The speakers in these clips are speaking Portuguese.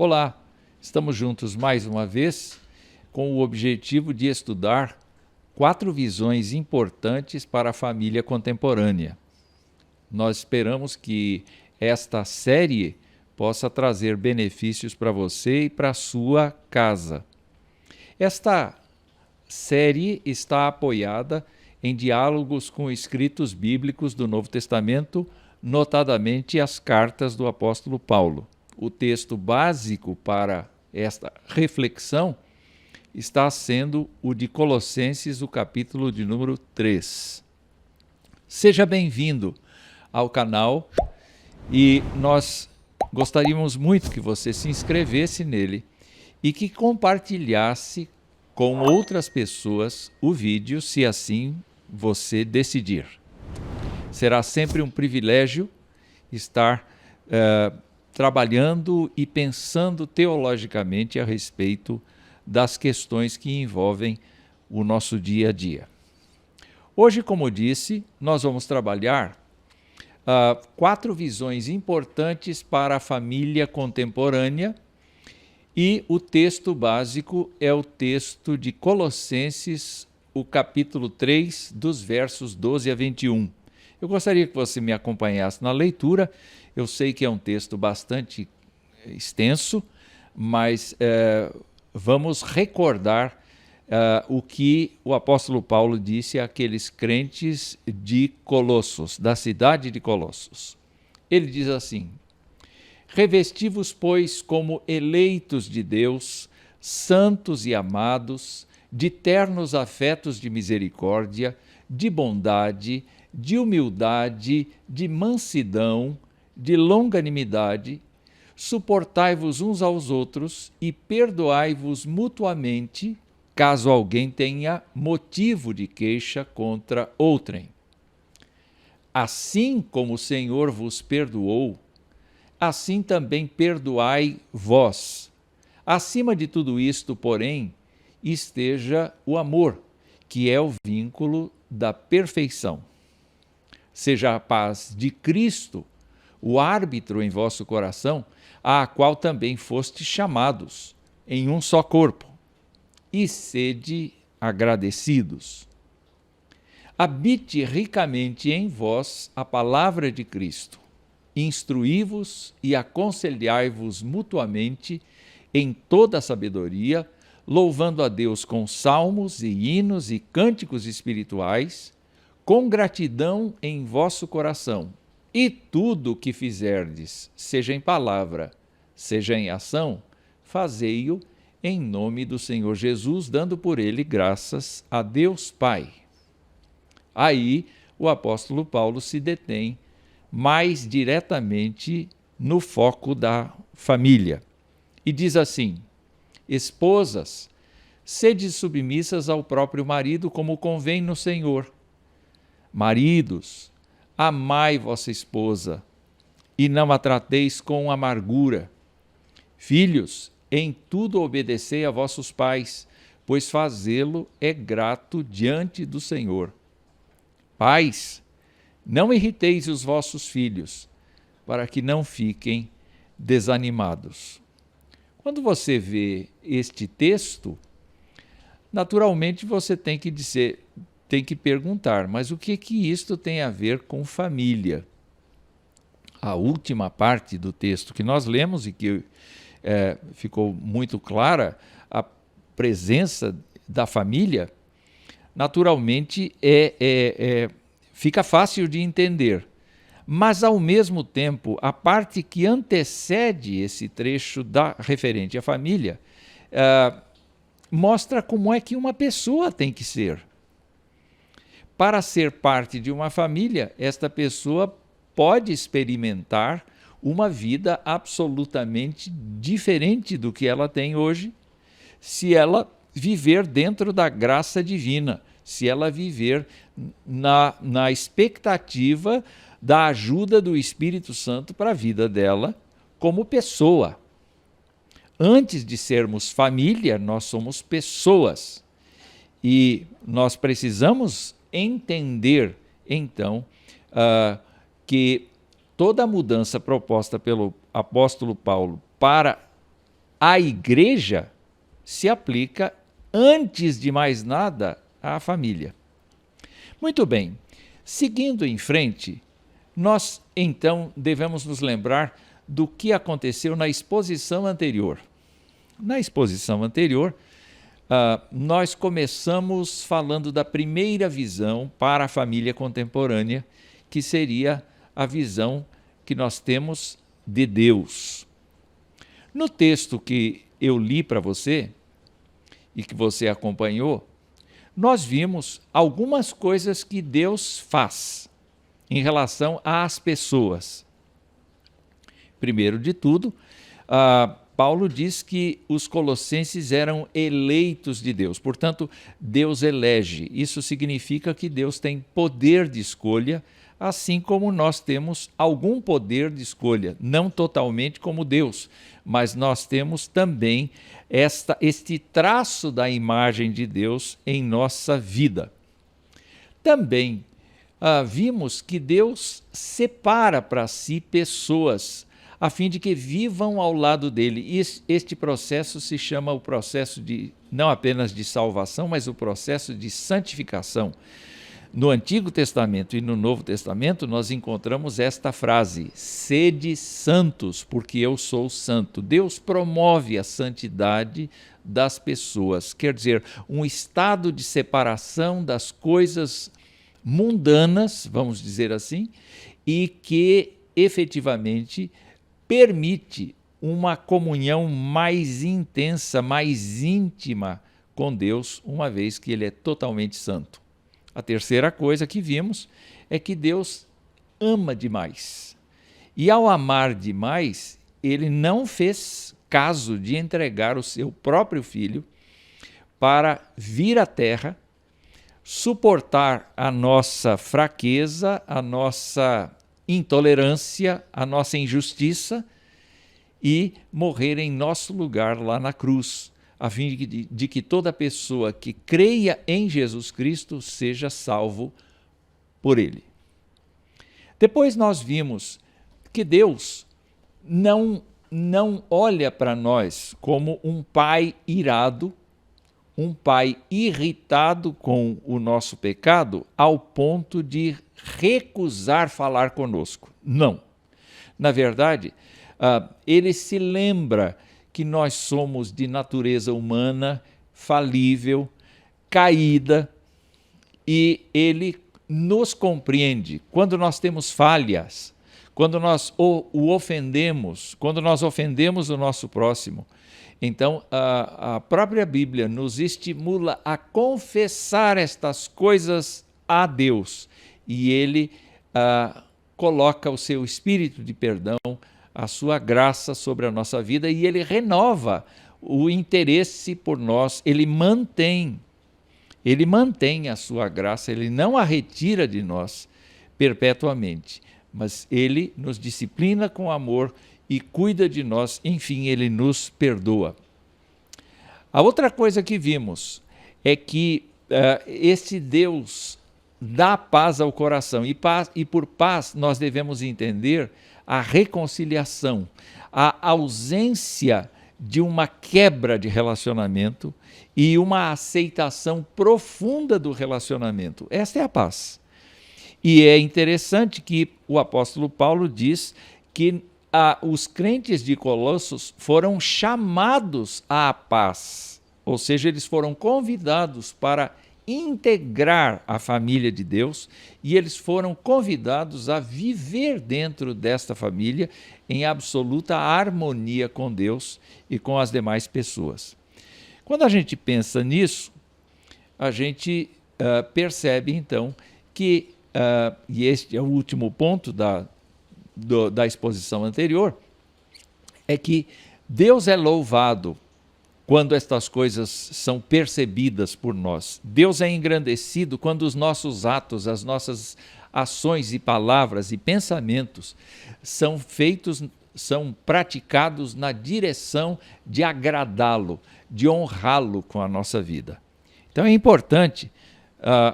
Olá, estamos juntos mais uma vez com o objetivo de estudar 4 visões importantes para a família contemporânea. Nós esperamos que esta série possa trazer benefícios para você e para a sua casa. Esta série está apoiada em diálogos com escritos bíblicos do Novo Testamento, notadamente as cartas do apóstolo Paulo. O texto básico para esta reflexão está sendo o de Colossenses, o capítulo de número 3. Seja bem-vindo ao canal e nós gostaríamos muito que você se inscrevesse nele e que compartilhasse com outras pessoas o vídeo, se assim você decidir. Será sempre um privilégio estar trabalhando e pensando teologicamente a respeito das questões que envolvem o nosso dia a dia. Hoje, como disse, nós vamos trabalhar 4 visões importantes para a família contemporânea e o texto básico é o texto de Colossenses, o capítulo 3, dos versos 12 a 21. Eu gostaria que você me acompanhasse na leitura. Eu sei que é um texto bastante extenso, mas vamos recordar o que o apóstolo Paulo disse àqueles crentes de Colossos, da cidade de Colossos. Ele diz assim: revesti-vos, pois, como eleitos de Deus, santos e amados, de ternos afetos de misericórdia, de bondade, de humildade, de mansidão, de longanimidade, suportai-vos uns aos outros e perdoai-vos mutuamente, caso alguém tenha motivo de queixa contra outrem. Assim como o Senhor vos perdoou, assim também perdoai vós. Acima de tudo isto, porém, esteja o amor, que é o vínculo da perfeição. Seja a paz de Cristo o árbitro em vosso coração, a qual também fostes chamados, em um só corpo, e sede agradecidos. Habite ricamente em vós a palavra de Cristo, instruí-vos e aconselhai-vos mutuamente em toda a sabedoria, louvando a Deus com salmos e hinos e cânticos espirituais, com gratidão em vosso coração. E tudo o que fizerdes, seja em palavra, seja em ação, fazei-o em nome do Senhor Jesus, dando por ele graças a Deus Pai. Aí o apóstolo Paulo se detém mais diretamente no foco da família e diz assim: esposas, sede submissas ao próprio marido, como convém no Senhor. Maridos, amai vossa esposa, e não a trateis com amargura. Filhos, em tudo obedecei a vossos pais, pois fazê-lo é grato diante do Senhor. Pais, não irriteis os vossos filhos, para que não fiquem desanimados. Quando você vê este texto, naturalmente você tem que perguntar, mas o que isto tem a ver com família? A última parte do texto que nós lemos e que ficou muito clara, a presença da família, naturalmente fica fácil de entender. Mas, ao mesmo tempo, a parte que antecede esse trecho referente à família mostra como é que uma pessoa tem que ser. Para ser parte de uma família, esta pessoa pode experimentar uma vida absolutamente diferente do que ela tem hoje, se ela viver dentro da graça divina, se ela viver na expectativa da ajuda do Espírito Santo para a vida dela como pessoa. Antes de sermos família, nós somos pessoas. E nós precisamos entender, então, que toda a mudança proposta pelo apóstolo Paulo para a igreja se aplica, antes de mais nada, à família. Muito bem, seguindo em frente, nós então devemos nos lembrar do que aconteceu na exposição anterior. Na exposição anterior, nós começamos falando da primeira visão para a família contemporânea, que seria a visão que nós temos de Deus. No texto que eu li para você, e que você acompanhou, nós vimos algumas coisas que Deus faz em relação às pessoas. Primeiro de tudo, Paulo diz que os colossenses eram eleitos de Deus, portanto, Deus elege. Isso significa que Deus tem poder de escolha, assim como nós temos algum poder de escolha, não totalmente como Deus, mas nós temos também este traço da imagem de Deus em nossa vida. Também vimos que Deus separa para si pessoas, a fim de que vivam ao lado dele. E este processo se chama o processo não apenas de salvação, mas o processo de santificação. No Antigo Testamento e no Novo Testamento, nós encontramos esta frase: sede santos, porque eu sou santo. Deus promove a santidade das pessoas, quer dizer, um estado de separação das coisas mundanas, vamos dizer assim, e que efetivamente permite uma comunhão mais intensa, mais íntima com Deus, uma vez que Ele é totalmente santo. A terceira coisa que vimos é que Deus ama demais. E ao amar demais, Ele não fez caso de entregar o seu próprio Filho para vir à Terra, suportar a nossa fraqueza, a nossa intolerância, a nossa injustiça e morrer em nosso lugar lá na cruz, a fim de que toda pessoa que creia em Jesus Cristo seja salvo por Ele. Depois nós vimos que Deus não olha para nós como um pai irado, um pai irritado com o nosso pecado, ao ponto de recusar falar conosco. Não. Na verdade, Ele se lembra que nós somos de natureza humana, falível, caída, e Ele nos compreende. Quando nós temos falhas, quando nós o ofendemos, quando nós ofendemos o nosso próximo, então a própria Bíblia nos estimula a confessar estas coisas a Deus, e Ele coloca o seu espírito de perdão, a sua graça sobre a nossa vida, e Ele renova o interesse por nós, Ele mantém a sua graça, Ele não a retira de nós perpetuamente, mas Ele nos disciplina com amor e cuida de nós, enfim, Ele nos perdoa. A outra coisa que vimos é que esse Deus dá paz ao coração, e por paz nós devemos entender a reconciliação, a ausência de uma quebra de relacionamento e uma aceitação profunda do relacionamento. Esta é a paz. E é interessante que o apóstolo Paulo diz que os crentes de Colossos foram chamados à paz, ou seja, eles foram convidados para integrar a família de Deus, e eles foram convidados a viver dentro desta família em absoluta harmonia com Deus e com as demais pessoas. Quando a gente pensa nisso, a gente percebe então que, e este é o último ponto da exposição anterior, é que Deus é louvado quando estas coisas são percebidas por nós. Deus é engrandecido quando os nossos atos, as nossas ações e palavras e pensamentos são praticados na direção de agradá-lo, de honrá-lo com a nossa vida. Então é importante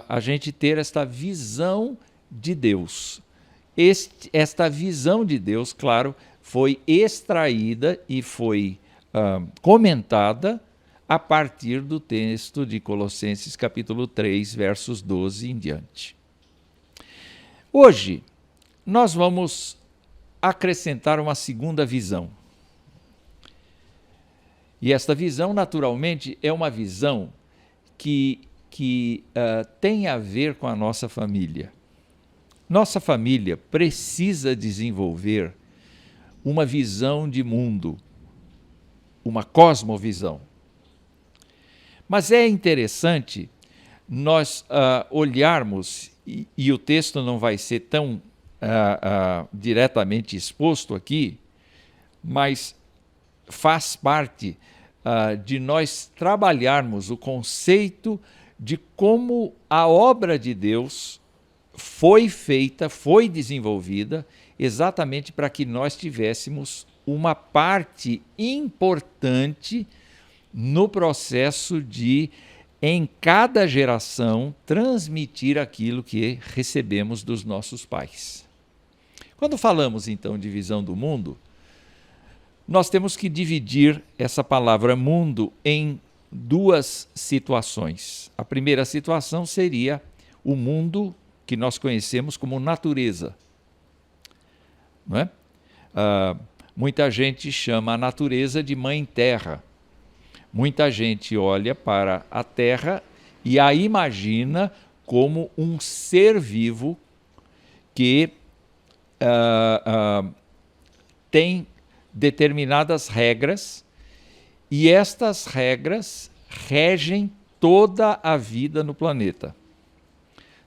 a gente ter esta visão de Deus. Esta visão de Deus, claro, foi extraída e foi comentada a partir do texto de Colossenses capítulo 3, versos 12 em diante. Hoje, nós vamos acrescentar uma segunda visão. E esta visão, naturalmente, é uma visão que tem a ver com a nossa família. Nossa família precisa desenvolver uma visão de mundo, uma cosmovisão. Mas é interessante nós olharmos, e o texto não vai ser tão diretamente exposto aqui, mas faz parte de nós trabalharmos o conceito de como a obra de Deus foi feita, foi desenvolvida, exatamente para que nós tivéssemos uma parte importante no processo de, em cada geração, transmitir aquilo que recebemos dos nossos pais. Quando falamos, então, de visão do mundo, nós temos que dividir essa palavra mundo em duas situações. A primeira situação seria o mundo que nós conhecemos como natureza. Não é? Muita gente chama a natureza de mãe terra. Muita gente olha para a terra e a imagina como um ser vivo que tem determinadas regras, e estas regras regem toda a vida no planeta.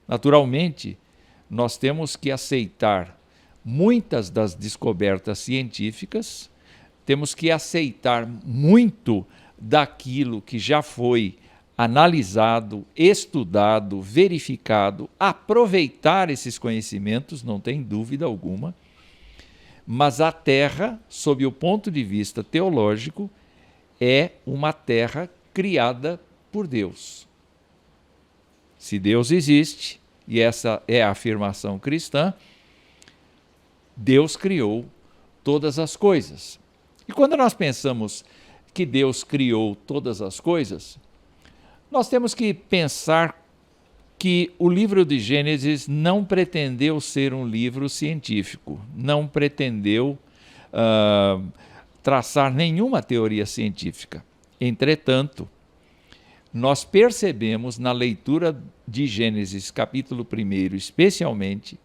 Naturalmente, nós temos que aceitar muitas das descobertas científicas, temos que aceitar muito daquilo que já foi analisado, estudado, verificado, aproveitar esses conhecimentos, não tem dúvida alguma, mas a Terra, sob o ponto de vista teológico, é uma terra criada por Deus. Se Deus existe, e essa é a afirmação cristã, Deus criou todas as coisas. E quando nós pensamos que Deus criou todas as coisas, nós temos que pensar que o livro de Gênesis não pretendeu ser um livro científico, não pretendeu traçar nenhuma teoria científica. Entretanto, nós percebemos na leitura de Gênesis capítulo 1, especialmente,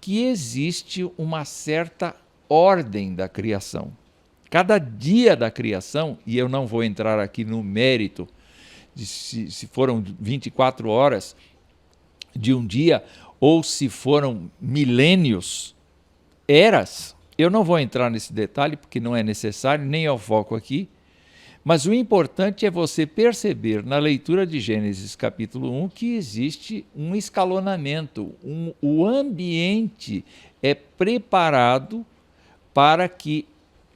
que existe uma certa ordem da criação. Cada dia da criação, e eu não vou entrar aqui no mérito de se foram 24 horas de um dia ou se foram milênios, eras, eu não vou entrar nesse detalhe porque não é necessário, nem é o foco aqui, mas o importante é você perceber na leitura de Gênesis capítulo 1 que existe um escalonamento, o ambiente é preparado para que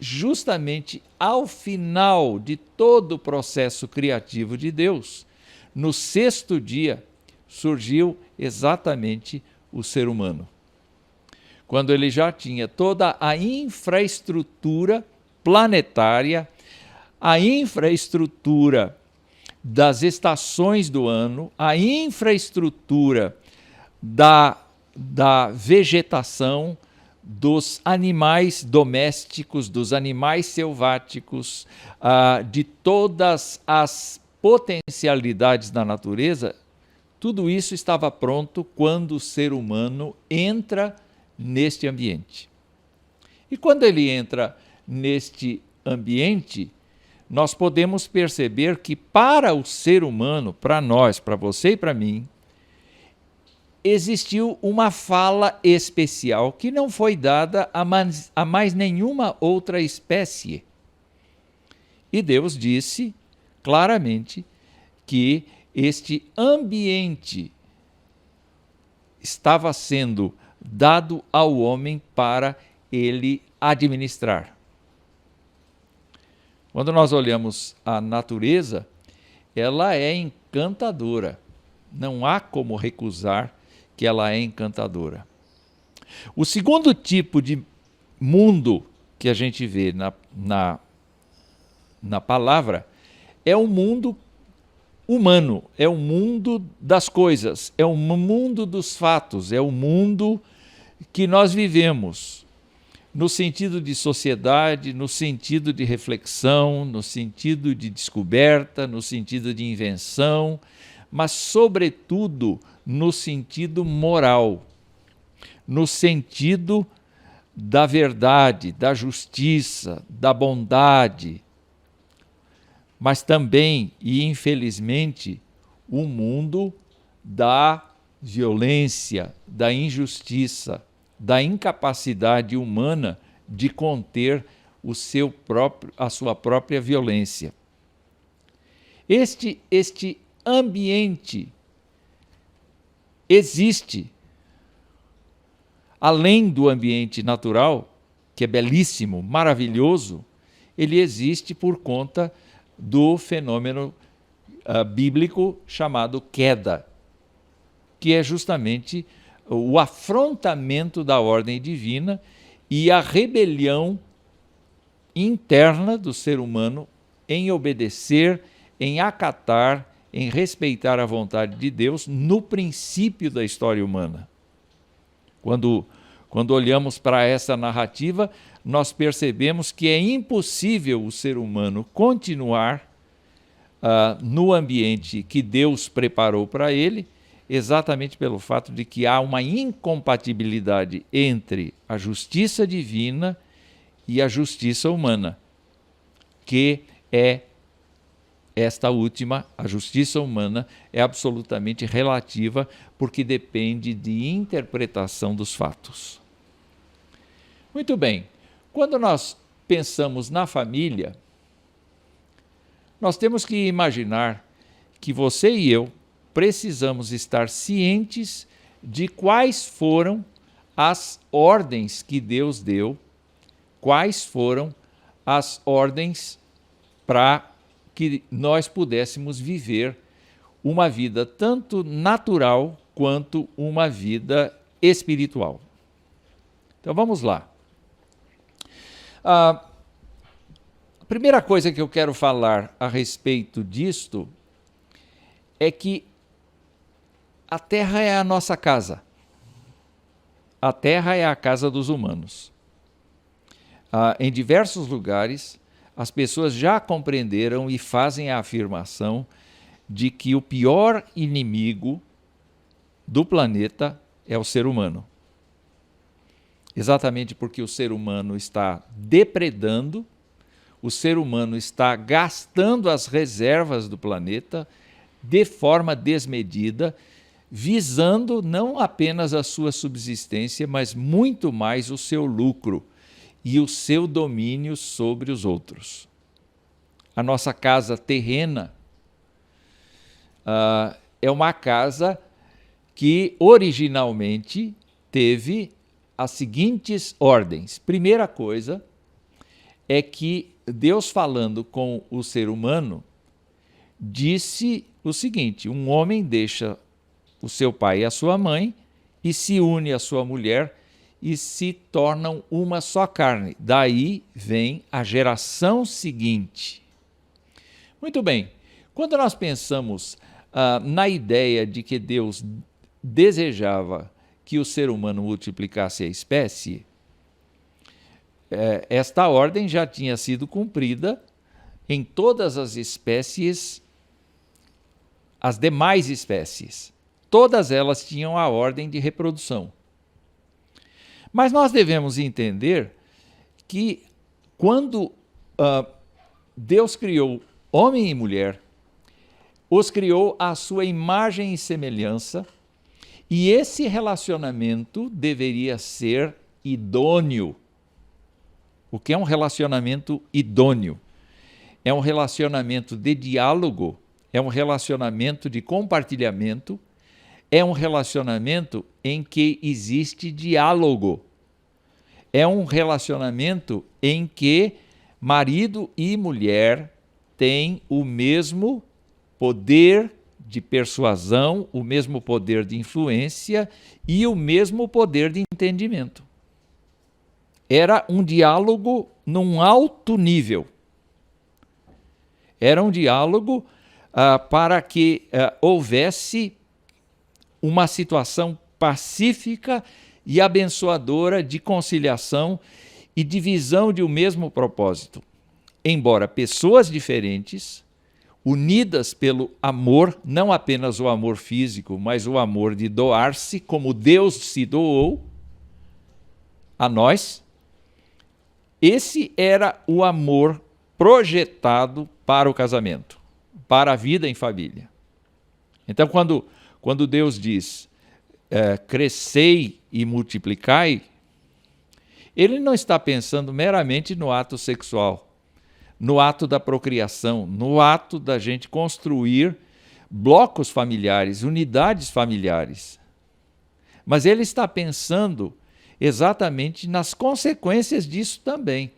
justamente ao final de todo o processo criativo de Deus, no sexto dia, surgiu exatamente o ser humano. Quando ele já tinha toda a infraestrutura planetária, a infraestrutura das estações do ano, a infraestrutura da vegetação, dos animais domésticos, dos animais selváticos, de todas as potencialidades da natureza, tudo isso estava pronto quando o ser humano entra neste ambiente. E quando ele entra neste ambiente, nós podemos perceber que para o ser humano, para nós, para você e para mim, existiu uma fala especial que não foi dada a mais nenhuma outra espécie. E Deus disse claramente que este ambiente estava sendo dado ao homem para ele administrar. Quando nós olhamos a natureza, ela é encantadora. Não há como recusar que ela é encantadora. O segundo tipo de mundo que a gente vê na palavra, é o mundo humano, é o mundo das coisas, é o mundo dos fatos, é o mundo que nós vivemos, no sentido de sociedade, no sentido de reflexão, no sentido de descoberta, no sentido de invenção, mas, sobretudo, no sentido moral, no sentido da verdade, da justiça, da bondade, mas também, e infelizmente, o mundo da violência, da injustiça, da incapacidade humana de conter a sua própria violência. Este ambiente existe, além do ambiente natural, que é belíssimo, maravilhoso, ele existe por conta do fenômeno bíblico chamado queda, que é justamente o afrontamento da ordem divina e a rebelião interna do ser humano em obedecer, em acatar, em respeitar a vontade de Deus no princípio da história humana. Quando olhamos para essa narrativa, nós percebemos que é impossível o ser humano continuar no ambiente que Deus preparou para ele, exatamente pelo fato de que há uma incompatibilidade entre a justiça divina e a justiça humana, que é esta última, a justiça humana, é absolutamente relativa, porque depende de interpretação dos fatos. Muito bem, quando nós pensamos na família, nós temos que imaginar que você e eu precisamos estar cientes de quais foram as ordens que Deus deu, quais foram as ordens para que nós pudéssemos viver uma vida tanto natural quanto uma vida espiritual. Então vamos lá. A primeira coisa que eu quero falar a respeito disto é que a Terra é a nossa casa. A Terra é a casa dos humanos. Em diversos lugares, as pessoas já compreenderam e fazem a afirmação de que o pior inimigo do planeta é o ser humano. Exatamente porque o ser humano está depredando, o ser humano está gastando as reservas do planeta de forma desmedida, visando não apenas a sua subsistência, mas muito mais o seu lucro e o seu domínio sobre os outros. A nossa casa terrena é uma casa que originalmente teve as seguintes ordens. Primeira coisa é que Deus, falando com o ser humano, disse o seguinte: um homem deixa o seu pai e a sua mãe e se une à sua mulher e se tornam uma só carne. Daí vem a geração seguinte. Muito bem, quando nós pensamos na ideia de que Deus desejava que o ser humano multiplicasse a espécie, esta ordem já tinha sido cumprida em todas as espécies, as demais espécies. Todas elas tinham a ordem de reprodução. Mas nós devemos entender que quando Deus criou homem e mulher, os criou à sua imagem e semelhança, e esse relacionamento deveria ser idôneo. O que é um relacionamento idôneo? É um relacionamento de diálogo, é um relacionamento de compartilhamento, é um relacionamento em que existe diálogo. É um relacionamento em que marido e mulher têm o mesmo poder de persuasão, o mesmo poder de influência e o mesmo poder de entendimento. Era um diálogo num alto nível. Era um diálogo para que houvesse uma situação pacífica e abençoadora de conciliação e de visão de um mesmo propósito. Embora pessoas diferentes, unidas pelo amor, não apenas o amor físico, mas o amor de doar-se, como Deus se doou a nós, esse era o amor projetado para o casamento, para a vida em família. Então, quando Deus diz, crescei e multiplicai, ele não está pensando meramente no ato sexual, no ato da procriação, no ato da gente construir blocos familiares, unidades familiares. Mas ele está pensando exatamente nas consequências disso também.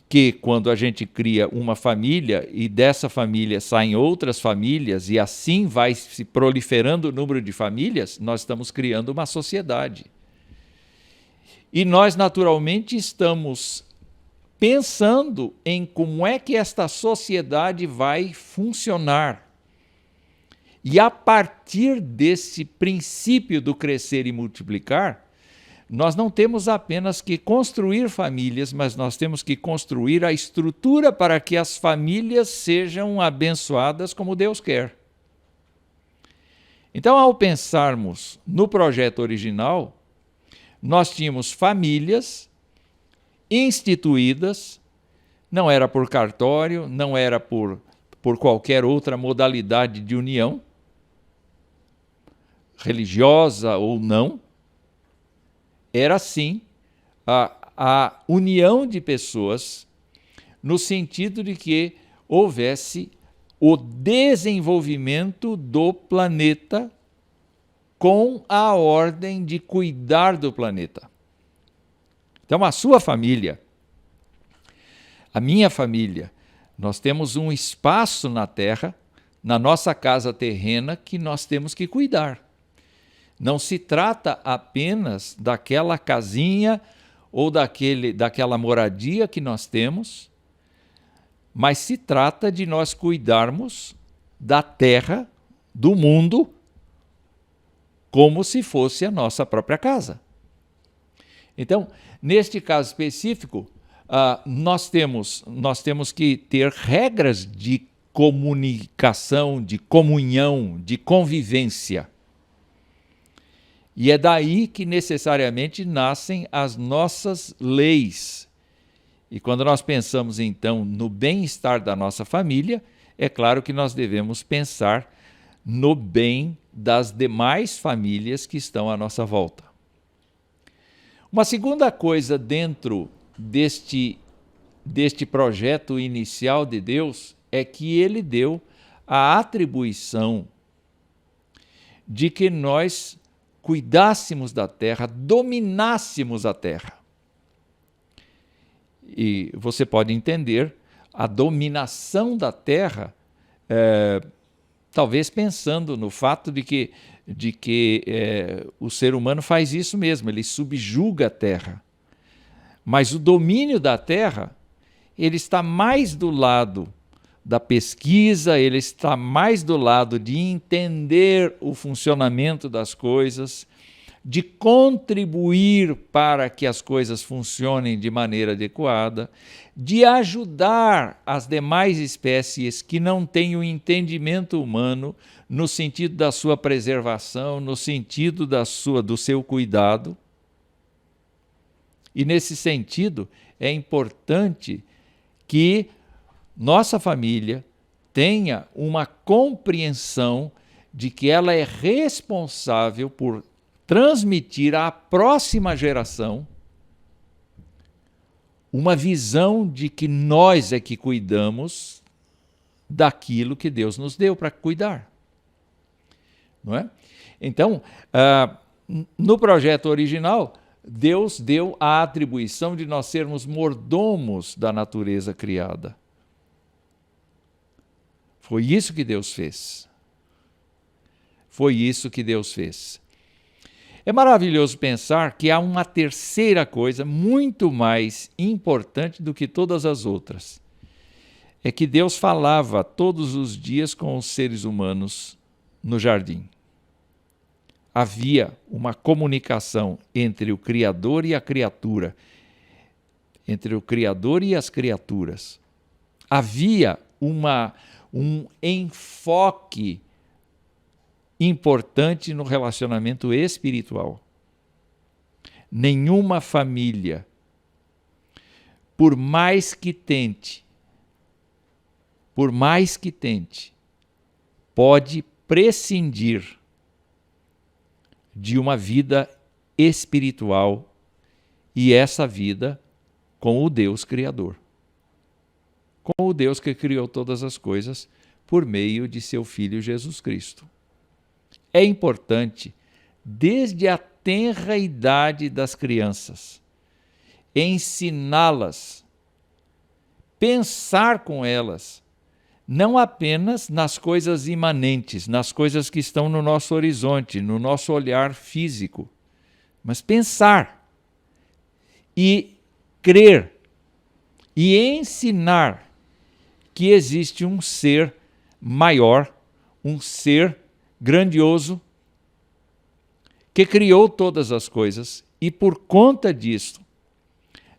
Que quando a gente cria uma família e dessa família saem outras famílias e assim vai se proliferando o número de famílias, nós estamos criando uma sociedade. E nós, naturalmente, estamos pensando em como é que esta sociedade vai funcionar. E a partir desse princípio do crescer e multiplicar, nós não temos apenas que construir famílias, mas nós temos que construir a estrutura para que as famílias sejam abençoadas como Deus quer. Então, ao pensarmos no projeto original, nós tínhamos famílias instituídas, não era por cartório, não era por qualquer outra modalidade de união, religiosa ou não, era sim a união de pessoas no sentido de que houvesse o desenvolvimento do planeta com a ordem de cuidar do planeta. Então, a sua família, a minha família, nós temos um espaço na Terra, na nossa casa terrena, que nós temos que cuidar. Não se trata apenas daquela casinha ou daquela moradia que nós temos, mas se trata de nós cuidarmos da terra, do mundo, como se fosse a nossa própria casa. Então, neste caso específico, nós temos que ter regras de comunicação, de comunhão, de convivência. E é daí que necessariamente nascem as nossas leis. E quando nós pensamos, então, no bem-estar da nossa família, é claro que nós devemos pensar no bem das demais famílias que estão à nossa volta. Uma segunda coisa dentro deste projeto inicial de Deus é que ele deu a atribuição de que nós cuidássemos da terra, dominássemos a terra. E você pode entender a dominação da terra, talvez pensando no fato de que o ser humano faz isso mesmo, ele subjuga a terra. Mas o domínio da terra, ele está mais do lado da pesquisa, ele está mais do lado de entender o funcionamento das coisas, de contribuir para que as coisas funcionem de maneira adequada, de ajudar as demais espécies que não têm o entendimento humano no sentido da sua preservação, no sentido do seu cuidado. E nesse sentido, é importante que nossa família tenha uma compreensão de que ela é responsável por transmitir à próxima geração uma visão de que nós é que cuidamos daquilo que Deus nos deu para cuidar. Não é? Então, no projeto original, Deus deu a atribuição de nós sermos mordomos da natureza criada. Foi isso que Deus fez. Foi isso que Deus fez. É maravilhoso pensar que há uma terceira coisa muito mais importante do que todas as outras. é que Deus falava todos os dias com os seres humanos no jardim. Havia uma comunicação entre o Criador e a criatura, entre o Criador e as criaturas. Havia um enfoque importante no relacionamento espiritual. Nenhuma família, por mais que tente, pode prescindir de uma vida espiritual, e essa vida com o Deus Criador, com o Deus que criou todas as coisas por meio de seu Filho Jesus Cristo. É importante, desde a tenra idade das crianças, ensiná-las, pensar com elas, não apenas nas coisas imanentes, nas coisas que estão no nosso horizonte, no nosso olhar físico, mas pensar e crer e ensinar que existe um ser maior, um ser grandioso, que criou todas as coisas e, por conta disto,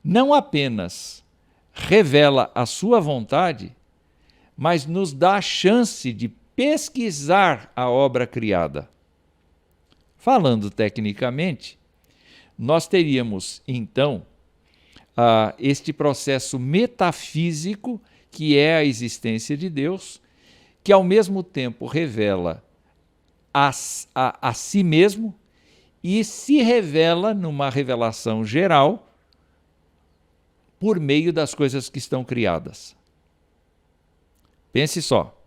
não apenas revela a sua vontade, mas nos dá a chance de pesquisar a obra criada. Falando tecnicamente, nós teríamos, então, este processo metafísico, que é a existência de Deus, que ao mesmo tempo revela a si mesmo e se revela numa revelação geral por meio das coisas que estão criadas. Pense só.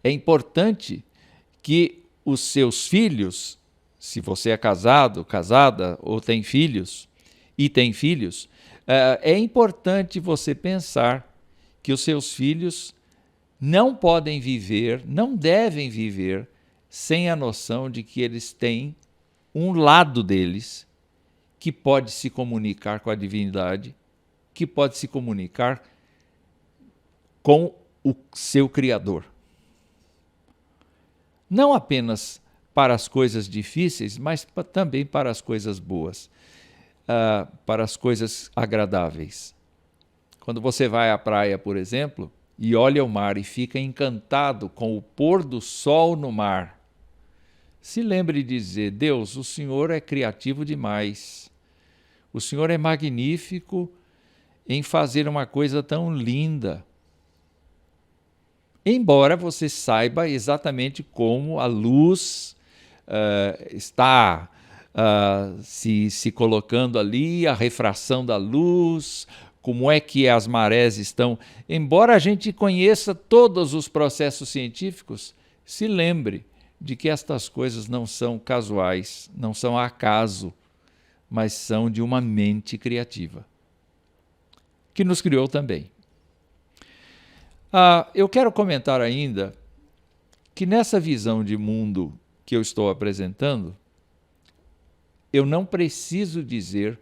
É importante que os seus filhos, se você é casado, casada ou tem filhos, é importante você pensar que os seus filhos não podem viver, não devem viver, sem a noção de que eles têm um lado deles que pode se comunicar com a divindade, que pode se comunicar com o seu Criador. Não apenas para as coisas difíceis, mas também para as coisas boas, para as coisas agradáveis. Quando você vai à praia, por exemplo, e olha o mar e fica encantado com o pôr do sol no mar, se lembre de dizer: Deus, o Senhor é criativo demais. O Senhor é magnífico em fazer uma coisa tão linda. Embora você saiba exatamente como a luz está se colocando ali, a refração da luz, como é que as marés estão. Embora a gente conheça todos os processos científicos, se lembre de que estas coisas não são casuais, não são acaso, mas são de uma mente criativa, que nos criou também. Eu quero comentar ainda que nessa visão de mundo que eu estou apresentando, eu não preciso dizer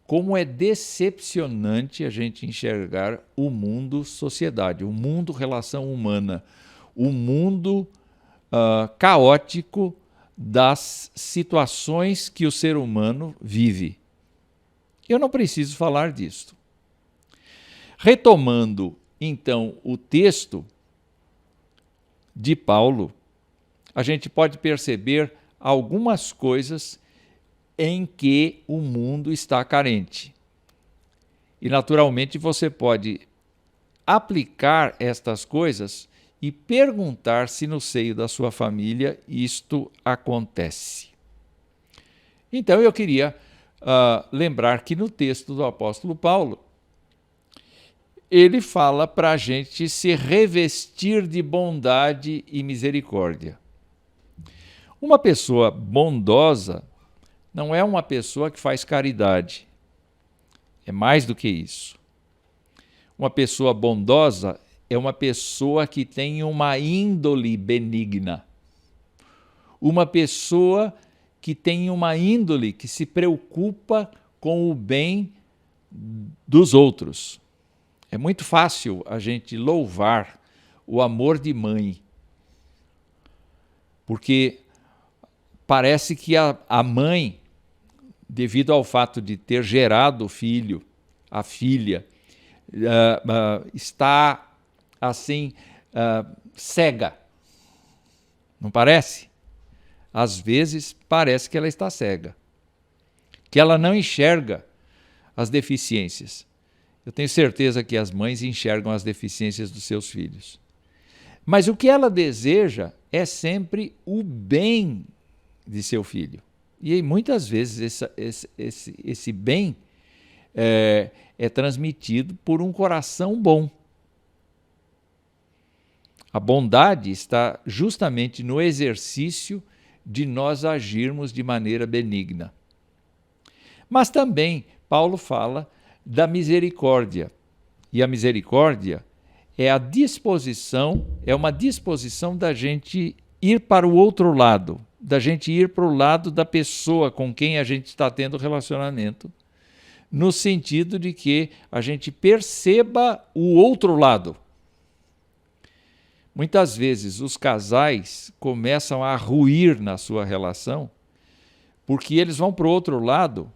como é decepcionante a gente enxergar o mundo sociedade, o mundo relação humana, o mundo caótico das situações que o ser humano vive. Eu não preciso falar disto. Retomando, então, o texto de Paulo, a gente pode perceber algumas coisas em que o mundo está carente. E, naturalmente, você pode aplicar estas coisas e perguntar se no seio da sua família isto acontece. Então, eu queria lembrar que no texto do apóstolo Paulo, ele fala para a gente se revestir de bondade e misericórdia. Uma pessoa bondosa não é uma pessoa que faz caridade. É mais do que isso. Uma pessoa bondosa é uma pessoa que tem uma índole benigna. Uma pessoa que tem uma índole que se preocupa com o bem dos outros. É muito fácil a gente louvar o amor de mãe, porque parece que a mãe, devido ao fato de ter gerado o filho, a filha, está assim cega. Não parece? Às vezes parece que ela está cega, que ela não enxerga as deficiências. Eu tenho certeza que as mães enxergam as deficiências dos seus filhos. Mas o que ela deseja é sempre o bem de seu filho. E muitas vezes esse bem é transmitido por um coração bom. A bondade está justamente no exercício de nós agirmos de maneira benigna. Mas também Paulo fala da misericórdia. E a misericórdia é uma disposição da gente ir para o outro lado, da gente ir para o lado da pessoa com quem a gente está tendo relacionamento, no sentido de que a gente perceba o outro lado. Muitas vezes os casais começam a ruir na sua relação porque eles vão para o outro lado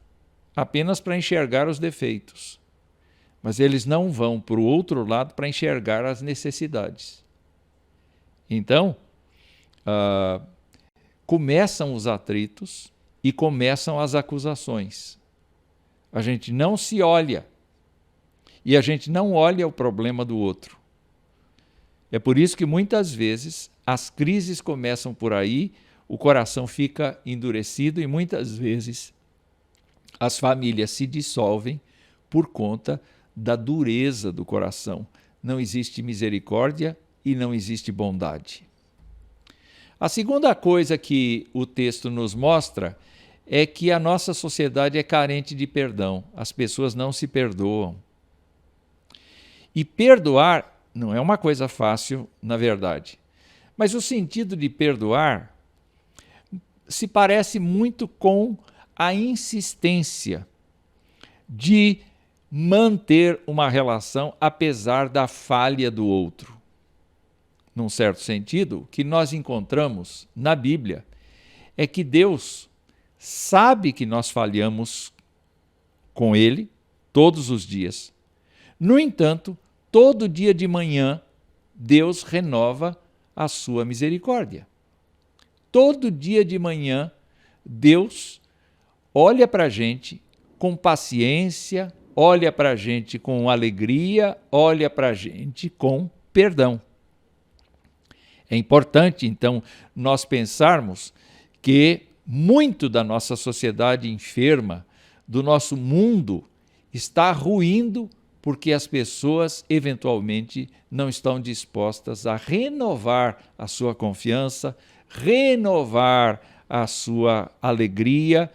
apenas para enxergar os defeitos, mas eles não vão para o outro lado para enxergar as necessidades. Então, começam os atritos e começam as acusações. A gente não se olha e a gente não olha o problema do outro. É por isso que muitas vezes as crises começam por aí, o coração fica endurecido e muitas vezes as famílias se dissolvem por conta da dureza do coração. Não existe misericórdia e não existe bondade. A segunda coisa que o texto nos mostra é que a nossa sociedade é carente de perdão. As pessoas não se perdoam. E perdoar não é uma coisa fácil, na verdade. Mas o sentido de perdoar se parece muito com a insistência de manter uma relação apesar da falha do outro. Num certo sentido, o que nós encontramos na Bíblia é que Deus sabe que nós falhamos com Ele todos os dias. No entanto, todo dia de manhã, Deus renova a sua misericórdia. Todo dia de manhã, Deus olha para a gente com paciência, olha para a gente com alegria, olha para a gente com perdão. É importante, então, nós pensarmos que muito da nossa sociedade enferma, do nosso mundo, está ruindo porque as pessoas, eventualmente, não estão dispostas a renovar a sua confiança, renovar a sua alegria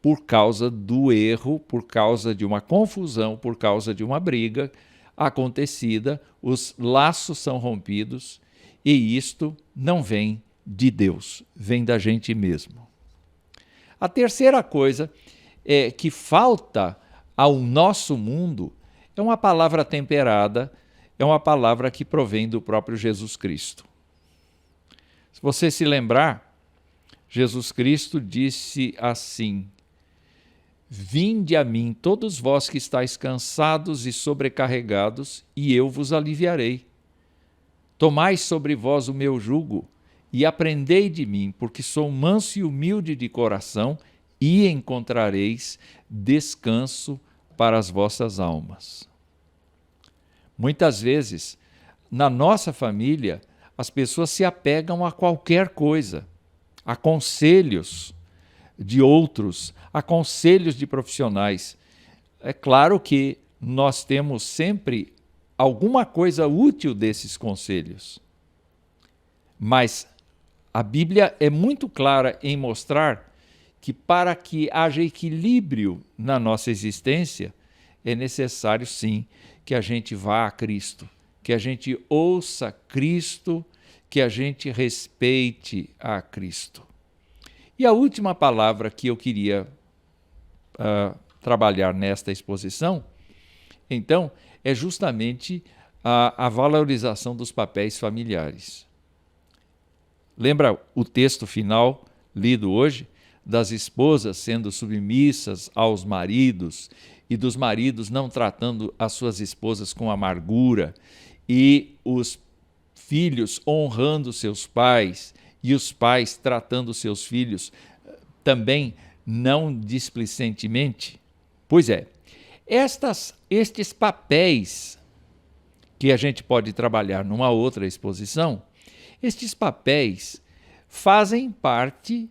por causa do erro, por causa de uma confusão, por causa de uma briga acontecida, os laços são rompidos e isto não vem de Deus, vem da gente mesmo. A terceira coisa que falta ao nosso mundo é uma palavra temperada, é uma palavra que provém do próprio Jesus Cristo. Se você se lembrar, Jesus Cristo disse assim: Vinde a mim, todos vós que estáis cansados e sobrecarregados, e eu vos aliviarei. Tomai sobre vós o meu jugo e aprendei de mim, porque sou manso e humilde de coração, e encontrareis descanso para as vossas almas. Muitas vezes, na nossa família, as pessoas se apegam a qualquer coisa, a conselhos de outros, a conselhos de profissionais. É claro que nós temos sempre alguma coisa útil desses conselhos, mas a Bíblia é muito clara em mostrar que para que haja equilíbrio na nossa existência, é necessário sim que a gente vá a Cristo, que a gente ouça Cristo, que a gente respeite a Cristo. E a última palavra que eu queria trabalhar nesta exposição, então, é justamente a valorização dos papéis familiares. Lembra o texto final lido hoje? Das esposas sendo submissas aos maridos e dos maridos não tratando as suas esposas com amargura e os filhos honrando seus pais e os pais tratando seus filhos também não displicentemente? Pois é, estes papéis que a gente pode trabalhar numa outra exposição, estes papéis fazem parte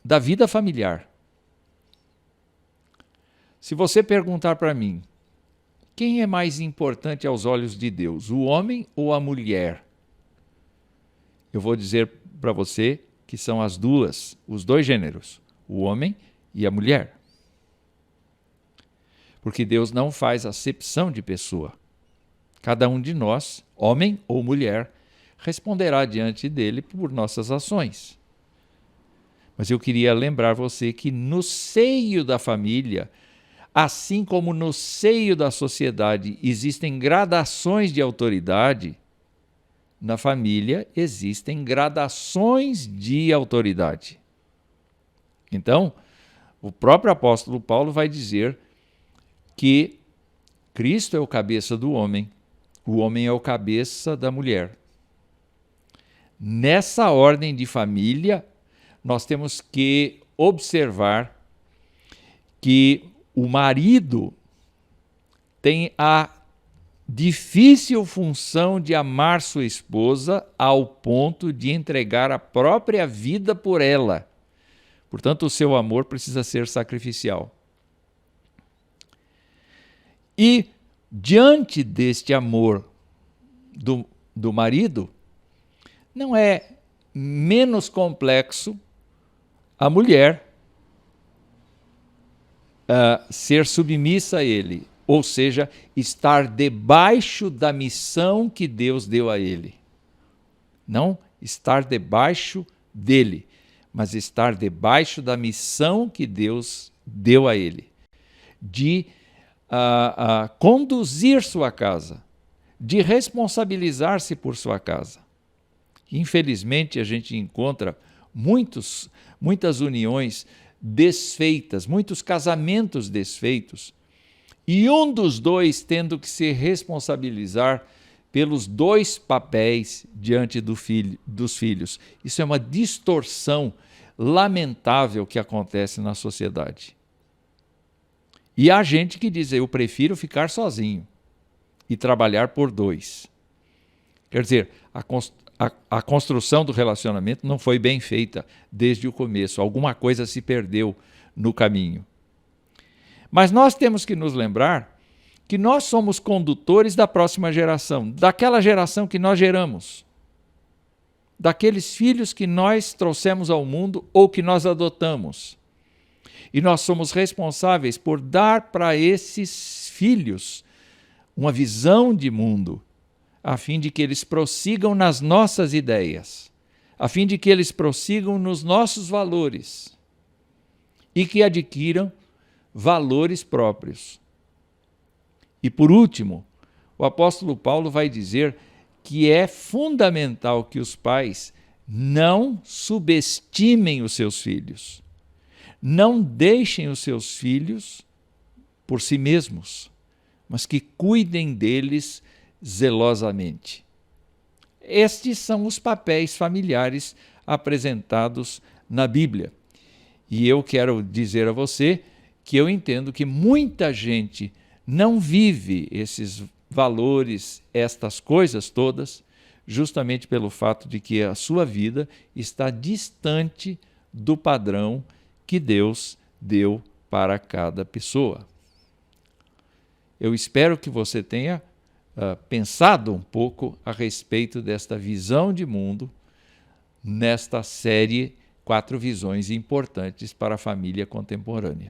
da vida familiar. Se você perguntar para mim, quem é mais importante aos olhos de Deus, o homem ou a mulher? Eu vou dizer para você que são as duas, os dois gêneros, o homem e a mulher. Porque Deus não faz acepção de pessoa. Cada um de nós, homem ou mulher, responderá diante dele por nossas ações. Mas eu queria lembrar você que no seio da família, assim como no seio da sociedade existem gradações de autoridade, na família existem gradações de autoridade. Então, o próprio apóstolo Paulo vai dizer que Cristo é o cabeça do homem, o homem é o cabeça da mulher. Nessa ordem de família, nós temos que observar que o marido tem a difícil função de amar sua esposa ao ponto de entregar a própria vida por ela. Portanto, o seu amor precisa ser sacrificial. E, diante deste amor do marido, não é menos complexo a mulher ser submissa a ele, ou seja, estar debaixo da missão que Deus deu a ele. Não estar debaixo dele, mas estar debaixo da missão que Deus deu a ele, de conduzir sua casa, de responsabilizar-se por sua casa. Infelizmente, a gente encontra muitas uniões desfeitas, muitos casamentos desfeitos, e um dos dois tendo que se responsabilizar pelos dois papéis diante dos filhos. Isso é uma distorção lamentável que acontece na sociedade. E há gente que diz, eu prefiro ficar sozinho e trabalhar por dois. Quer dizer, a construção do relacionamento não foi bem feita desde o começo. Alguma coisa se perdeu no caminho. Mas nós temos que nos lembrar que nós somos condutores da próxima geração, daquela geração que nós geramos, daqueles filhos que nós trouxemos ao mundo ou que nós adotamos. E nós somos responsáveis por dar para esses filhos uma visão de mundo, a fim de que eles prossigam nas nossas ideias, a fim de que eles prossigam nos nossos valores e que adquiram valores próprios. E por último, o apóstolo Paulo vai dizer que é fundamental que os pais não subestimem os seus filhos, não deixem os seus filhos por si mesmos, mas que cuidem deles zelosamente. Estes são os papéis familiares apresentados na Bíblia. E eu quero dizer a você que eu entendo que muita gente não vive esses valores, estas coisas todas, justamente pelo fato de que a sua vida está distante do padrão que Deus deu para cada pessoa. Eu espero que você tenha pensado um pouco a respeito desta visão de mundo nesta série 4 visões importantes para a família contemporânea.